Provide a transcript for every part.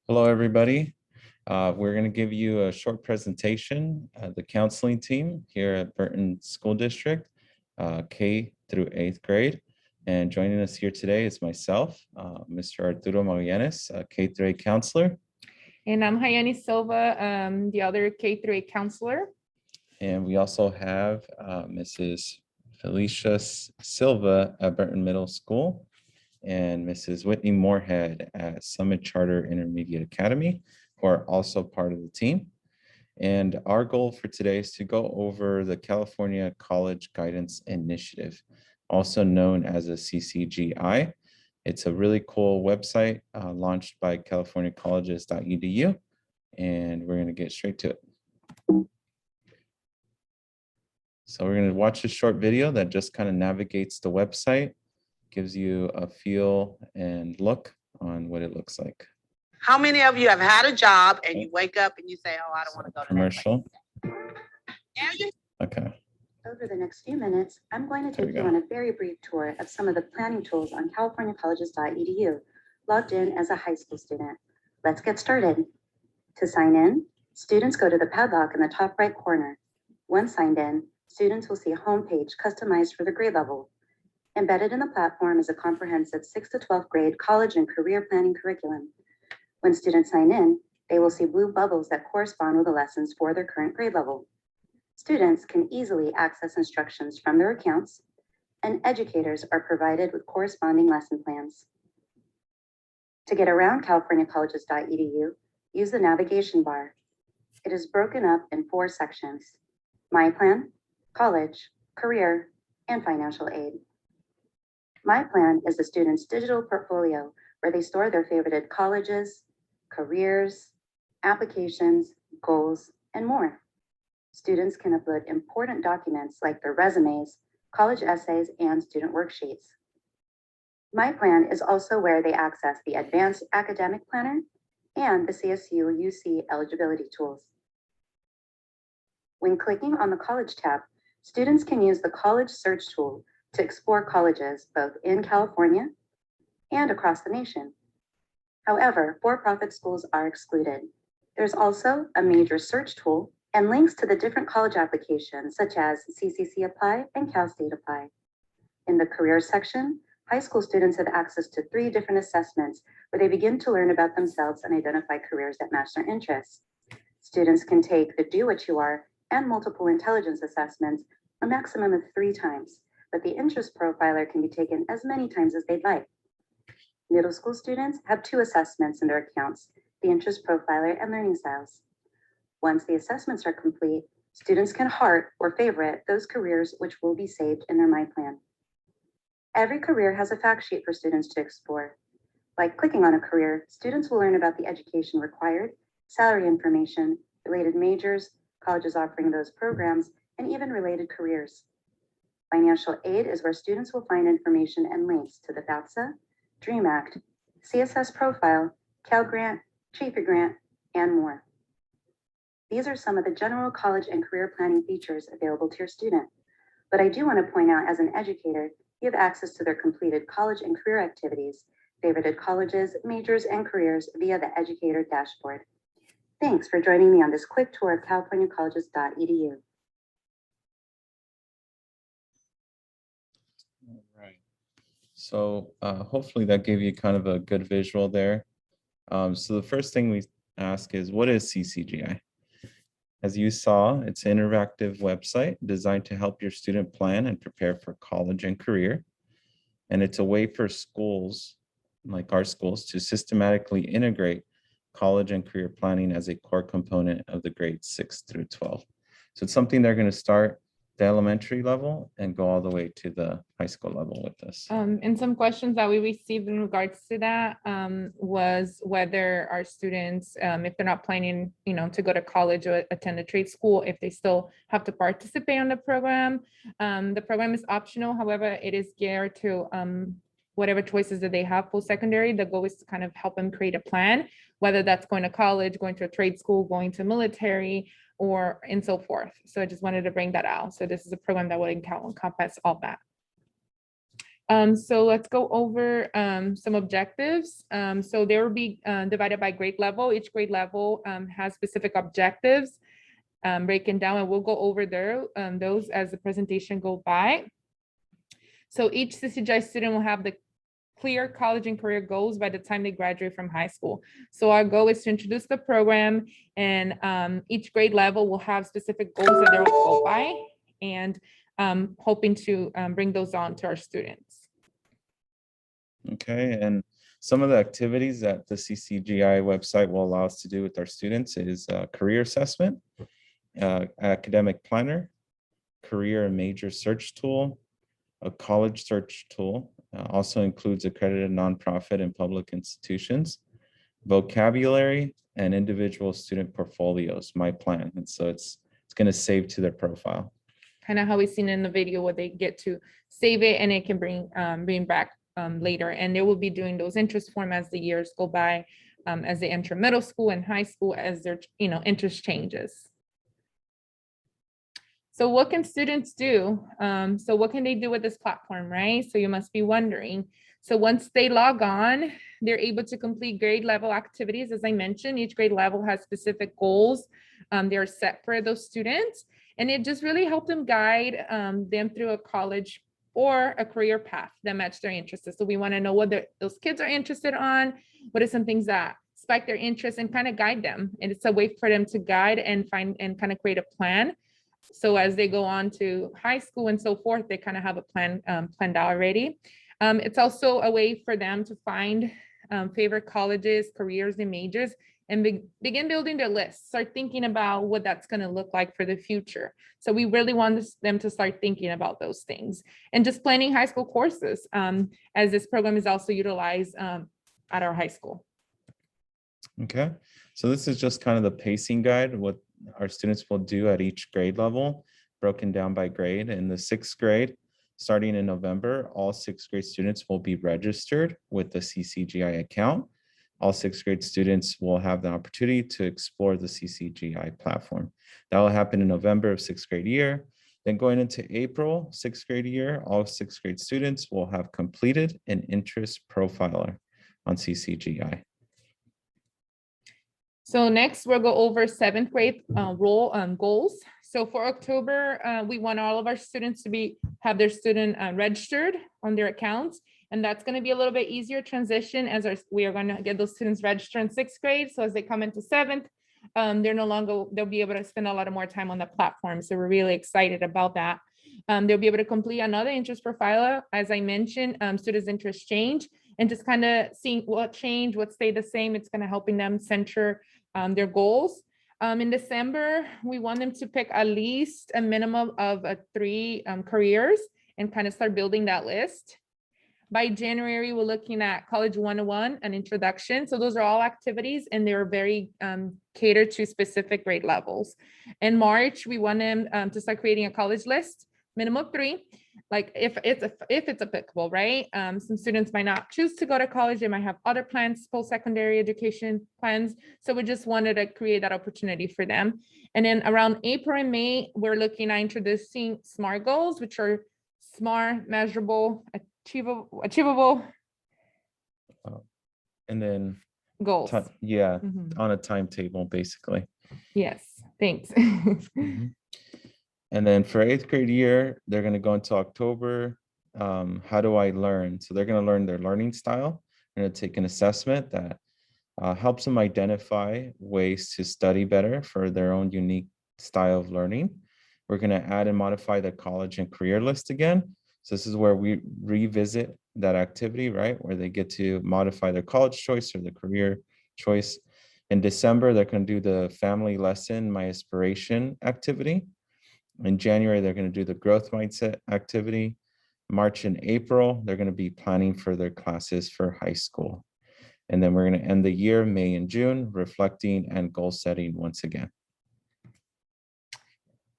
Hello, everybody. We're going to give you a short presentation. The counseling team here at Burton School District, K through 8th grade. And joining us here today is myself, Mr. Arturo Magallanes, K through 8 counselor. And I'm Hayani Silva, the other K through 8 counselor. And we also have Mrs. Felicia Silva at Burton Middle School and Mrs. Whitney Moorhead at Summit Charter Intermediate Academy, who are also part of the team. And our goal for today is to go over the California College Guidance Initiative, also known as a CCGI. It's a really cool website launched by californiacolleges.edu, and we're going to get straight to it. So we're going to watch a short video that just kind of navigates the website, gives you a feel and look on what it looks like. How many of you have had a job and you wake up and you say, oh, I don't want to go to commercial? that Okay. Over the next few minutes, I'm going to take you on a very brief tour of some of the planning tools on californiacolleges.edu, logged in as a high school student. Let's get started. To sign in, students go to the padlock in the top right corner. Once signed in, students will see a homepage customized for their grade level. Embedded in the platform is a comprehensive 6th to 12th grade college and career planning curriculum. When students sign in, they will see blue bubbles that correspond with the lessons for their current grade level. Students can easily access instructions from their accounts, and educators are provided with corresponding lesson plans. To get around californiacolleges.edu, use the navigation bar. It is broken up in 4 sections: My Plan, College, Career, and Financial Aid. My Plan is the student's digital portfolio where they store their favorited colleges, careers, applications, goals, and more. Students can upload important documents like their resumes, college essays, and student worksheets. My Plan is also where they access the Advanced Academic Planner and the CSU UC eligibility tools. When clicking on the College tab, students can use the College Search tool to explore colleges both in California and across the nation. However, for-profit schools are excluded. There's also a major search tool and links to the different college applications such as CCC Apply and Cal State Apply. In the career section, high school students have access to 3 different assessments where they begin to learn about themselves and identify careers that match their interests. Students can take the Do What You Are and multiple intelligence assessments a maximum of 3 times, but the interest profiler can be taken as many times as they'd like. Middle school students have 2 assessments in their accounts, the interest profiler and learning styles. Once the assessments are complete, students can heart or favorite those careers which will be saved in their My Plan. Every career has a fact sheet for students to explore. By clicking on a career, students will learn about the education required, salary information, related majors, colleges offering those programs, and even related careers. Financial aid is where students will find information and links to the FAFSA, DREAM Act, CSS Profile, Cal Grant, Chafee Grant, and more. These are some of the general college and career planning features available to your student. But I do want to point out, as an educator, you have access to their completed college and career activities, favorited colleges, majors, and careers via the educator dashboard. Thanks for joining me on this quick tour of californiacolleges.edu. All right. So hopefully that gave you kind of a good visual there. So the first thing we ask is, what is CCGI? As you saw, it's an interactive website designed to help your student plan and prepare for college and career. And it's a way for schools, like our schools, to systematically integrate college and career planning as a core component of the grades 6 through 12. So it's something they're going to start the elementary level and go all the way to the high school level with this. And some questions that we received in regards to that was whether our students, if they're not planning, to go to college or attend a trade school, if they still have to participate in the program. The program is optional. However, it is geared to whatever choices that they have post-secondary. The goal is to kind of help them create a plan, whether that's going to college, going to a trade school, going to military, and so forth. So I just wanted to bring that out. So this is a program that would encompass all that. So let's go over some objectives. So they will be divided by grade level. Each grade level has specific objectives breaking down, and we'll go over those as the presentation go by. So each CCGI student will have the clear college and career goals by the time they graduate from high school. So our goal is to introduce the program, and each grade level will have specific goals that they'll go by, and hoping to bring those on to our students. Okay, and some of the activities that the CCGI website will allow us to do with our students is career assessment, academic planner, career and major search tool, a college search tool, also includes accredited nonprofit and public institutions, vocabulary, and individual student portfolios, my plan. And so it's going to save to their profile. Kind of how we've seen in the video where they get to save it and it can bring back later. And they will be doing those interest form as the years go by, as they enter middle school and high school, as their interest changes. So what can students do? So what can they do with this platform, right? So you must be wondering. So once they log on, they're able to complete grade level activities. As I mentioned, each grade level has specific goals. They're set for those students, and it just really helped them guide them through a college or a career path that match their interests. So we want to know what those kids are interested on, what are some things that spike their interest, and kind of guide them. And it's a way for them to guide and find and kind of create a plan. So as they go on to high school and so forth, they kind of have a plan planned out already. It's also a way for them to find favorite colleges, careers, and majors, and begin building their list, start thinking about what that's going to look like for the future. So we really want them to start thinking about those things, and just planning high school courses, as this program is also utilized at our high school. Okay, so this is just kind of the pacing guide, what our students will do at each grade level, broken down by grade. In the 6th grade, starting in November, all 6th grade students will be registered with the CCGI account. All 6th grade students will have the opportunity to explore the CCGI platform. That will happen in November of 6th grade year. Then going into April, 6th grade year, all 6th grade students will have completed an interest profiler on CCGI. So next we'll go over 7th grade goals. So for October, we want all of our students to have their student registered on their accounts. And that's going to be a little bit easier transition as we are going to get those students registered in 6th grade. So as they come into 7th, they'll be able to spend a lot more time on the platform. So we're really excited about that. They'll be able to complete another interest profiler. As I mentioned, students' interests change, and just kind of seeing what changed, what stayed the same. It's kind of helping them center their goals. In December, we want them to pick at least a minimum of 3 careers and kind of start building that list. By January, we're looking at College 101, an introduction. So those are all activities, and they're very catered to specific grade levels. In March, we want them to start creating a college list, minimum of 3. Like if it's applicable, right? Some students might not choose to go to college. They might have other plans, post-secondary education plans. So we just wanted to create that opportunity for them. And then around April and May, we're looking at introducing SMART goals, which are smart, measurable, achievable. And then goals. on a timetable, basically. Yes, thanks. And then for 8th grade year, they're going to go into October. How do I learn? So they're going to learn their learning style. They're going to take an assessment that helps them identify ways to study better for their own unique style of learning. We're going to add and modify the college and career list again. So this is where we revisit that activity, right? Where they get to modify their college choice or the career choice. In December, they're going to do the family lesson, my aspiration activity. In January, they're going to do the growth mindset activity. March and April, they're going to be planning for their classes for high school. And then we're going to end the year, May and June, reflecting and goal setting once again.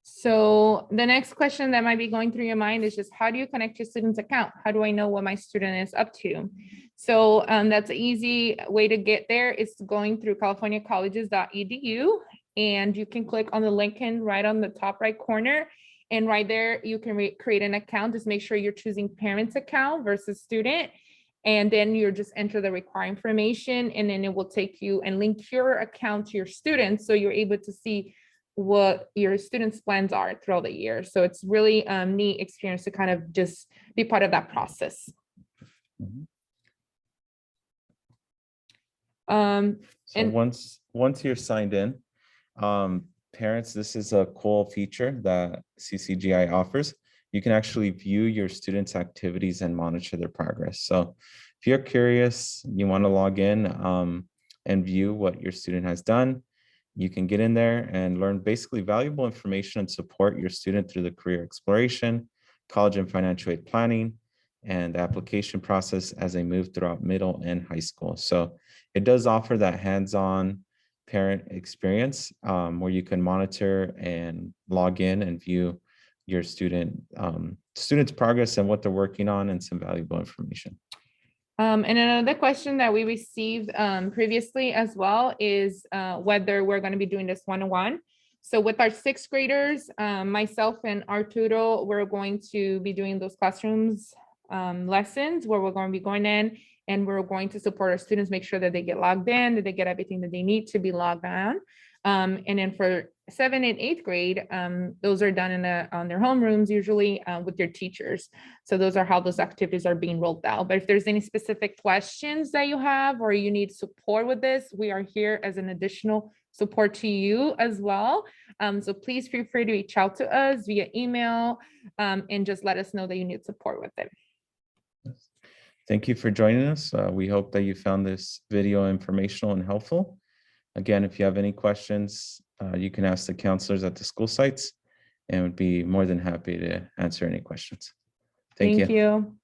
So the next question that might be going through your mind is just, how do you connect your student's account? How do I know what my student is up to? So that's an easy way to get there. It's going through californiacolleges.edu, and you can click on the link in right on the top right corner, And right there, you can create an account. Just make sure you're choosing parents account versus student. And then you just enter the required information, and then it will take you and link your account to your students. So you're able to see what your students' plans are throughout the year. So it's really neat experience to kind of just be part of that process. Mhm. Um, So And- once you're signed in, parents, this is a cool feature that CCGI offers. You can actually view your students' activities and monitor their progress. So if you're curious, you want to log in and view what your student has done, you can get in there and learn basically valuable information and support your student through the career exploration, college and financial aid planning, and the application process as they move throughout middle and high school. So it does offer that hands-on parent experience where you can monitor and log in and view your students' progress and what they're working on and some valuable information. And another question that we received previously as well is whether we're going to be doing this one-on-one. So with our sixth graders, myself and Arturo, we're going to be doing those classrooms lessons where we're going to be going in and we're going to support our students, make sure that they get logged in, that they get everything that they need to be logged on. And then for 7th and 8th grade, those are done on their homerooms, usually with their teachers. So those are how those activities are being rolled out. But if there's any specific questions that you have or you need support with this, we are here as an additional support to you as well. So please feel free to reach out to us via email and just let us know that you need support with it. Thank you for joining us. We hope that you found this video informational and helpful. Again, if you have any questions, you can ask the counselors at the school sites and would be more than happy to answer any questions. Thank you. Thank you.